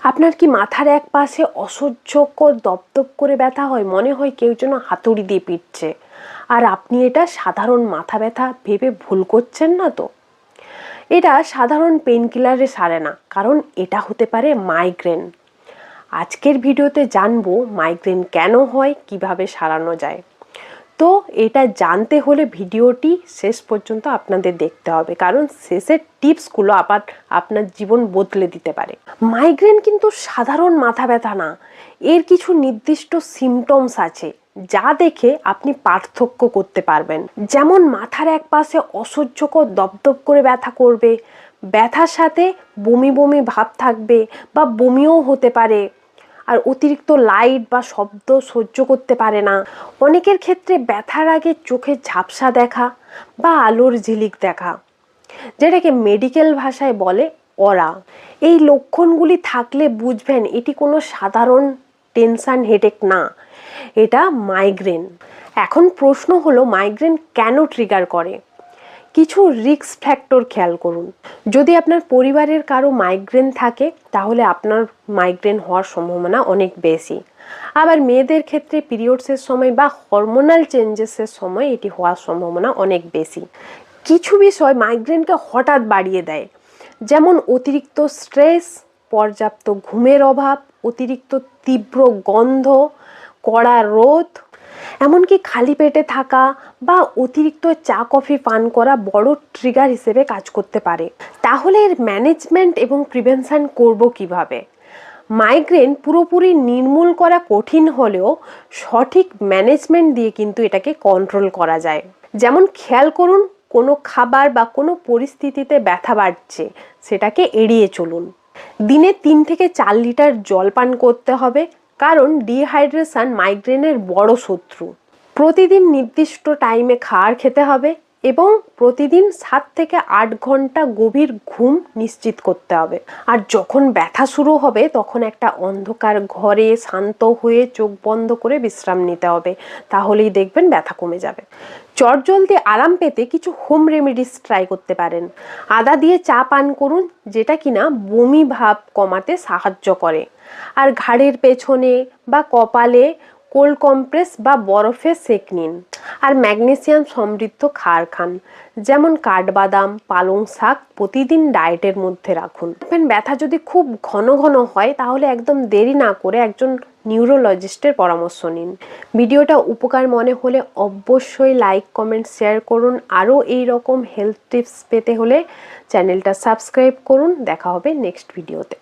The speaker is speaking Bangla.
আপনার কি মাথার এক পাশে অসহ্যকর দপদপ করে ব্যথা হয়, মনে হয় কেউ যেন হাতুড়ি দিয়ে পিটছে, আর আপনি এটা সাধারণ মাথা ব্যথা ভেবে ভুল করছেন না তো? এটা সাধারণ পেনকিলারে সারে না, কারণ এটা হতে পারে মাইগ্রেন। আজকের ভিডিওতে জানবো মাইগ্রেন কেন হয়, কিভাবে সারানো যায়। তো এটা জানতে হলে ভিডিওটি শেষ পর্যন্ত আপনাদের দেখতে হবে, কারণ শেষের টিপসগুলো আপনার জীবন বদলে দিতে পারে। মাইগ্রেন কিন্তু সাধারণ মাথা ব্যথা না, এর কিছু নির্দিষ্ট সিমটমস আছে যা দেখে আপনি পার্থক্য করতে পারবেন। যেমন মাথার এক পাশে অসহ্যকর দপদপ করে ব্যথা করবে, ব্যথার সাথে বমি বমি ভাব থাকবে বা বমিও হতে পারে, আর অতিরিক্ত লাইট বা শব্দ সহ্য করতে পারে না। অনেকের ক্ষেত্রে ব্যথার আগে চোখে ঝাপসা দেখা বা আলোর ঝিলিক দেখা, যেটাকে মেডিকেল ভাষায় বলে অরা। এই লক্ষণগুলি থাকলে বুঝবেন এটি কোনো সাধারণ টেনশন হেডেক না, এটা মাইগ্রেন। এখন প্রশ্ন হলো, মাইগ্রেন কেন ট্রিগার করে? কিছু রিস্ক ফ্যাক্টর খেয়াল করুন। যদি আপনার পরিবারের কারো মাইগ্রেন থাকে তাহলে আপনার মাইগ্রেন হওয়ার সম্ভাবনা অনেক বেশি। আবার মেয়েদের ক্ষেত্রে পিরিয়ডসের সময় বা হরমোনাল চেঞ্জেসের সময় এটি হওয়ার সম্ভাবনা অনেক বেশি। কিছু বিষয় মাইগ্রেনকে হঠাৎ বাড়িয়ে দেয়, যেমন অতিরিক্ত স্ট্রেস, পর্যাপ্ত ঘুমের অভাব, অতিরিক্ত তীব্র গন্ধ, কড়া রোদ, এমনকি খালি পেটে থাকা বা অতিরিক্ত চা কফি পান করা বড় ট্রিগার হিসেবে কাজ করতে পারে। তাহলে এর ম্যানেজমেন্ট এবং প্রিভেনশন করব কিভাবে? মাইগ্রেন পুরোপুরি নির্মূল করা কঠিন হলেও সঠিক ম্যানেজমেন্ট দিয়ে কিন্তু এটাকে কন্ট্রোল করা যায়। যেমন খেয়াল করুন, কোনো খাবার বা কোনো পরিস্থিতিতে ব্যথা বাড়ছে, সেটাকে এড়িয়ে চলুন। দিনে 3 থেকে 4 লিটার জল পান করতে হবে, কারণ ডিহাইড্রেশন মাইগ্রেনের বড় শত্রু। প্রতিদিন নির্দিষ্ট টাইমে খাবার খেতে হবে এবং প্রতিদিন 7 থেকে 8 ঘন্টা গভীর ঘুম নিশ্চিত করতে হবে। আর যখন ব্যথা শুরু হবে তখন একটা অন্ধকার ঘরে শান্ত হয়ে চোখ বন্ধ করে বিশ্রাম নিতে হবে, তাহলেই দেখবেন ব্যথা কমে যাবে। চটজলদি আরাম পেতে কিছু হোম রেমেডিস ট্রাই করতে পারেন। আদা দিয়ে চা পান করুন, যেটা কিনা বমি ভাব কমাতে সাহায্য করে। আর ঘাড়ের পেছনে বা কপালে কোল্ড কম্প্রেস বা বরফে সেক নিন। আর ম্যাগনেসিয়াম সমৃদ্ধ খাবার খান, যেমন কাঠবাদাম, পালং শাক প্রতিদিন ডায়েটের মধ্যে রাখুন। ব্যথা যদি খুব ঘন ঘন হয় তাহলে একদম দেরি না করে একজন নিউরোলজিস্টের পরামর্শ নিন। ভিডিওটা উপকার মনে হলে অবশ্যই লাইক, কমেন্ট, শেয়ার করুন। আরও এই রকম হেলথ টিপস পেতে হলে চ্যানেলটা সাবস্ক্রাইব করুন। দেখা হবে নেক্সট ভিডিওতে।